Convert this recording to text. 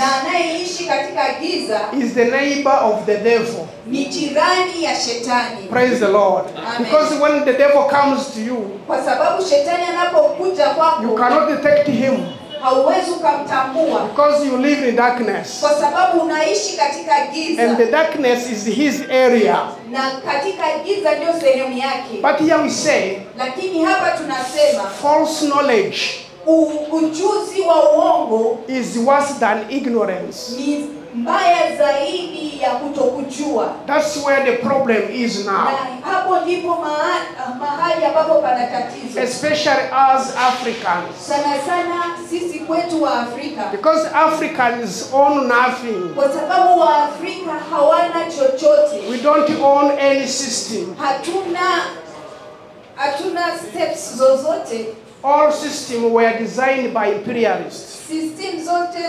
na anayeishi katika giza is the neighbor of the devil. ni jirani ya shetani. Praise the Lord. Amen. Because when the devil comes to you, Kwa sababu shetani anapokuja kwako, you cannot detect him hauwezi kumtambua because you live in darkness. kwa sababu unaishi katika giza. And the darkness is his area. Na katika giza ndio sehemu yake. But here we say, Lakini hapa tunasema false knowledge ujuzi wa uongo is worse than ignorance. ni mbaya zaidi ya kutokujua. That's where the problem is now. Na hapo ndipo mahali ambapo pana tatizo. Especially as Africans. Sana sana sisi kwetu wa Afrika. Because Africans own nothing. Kwa sababu wa Afrika hawana chochote. We don't own any system. Hatuna steps zozote. All systems were designed by imperialists. System zote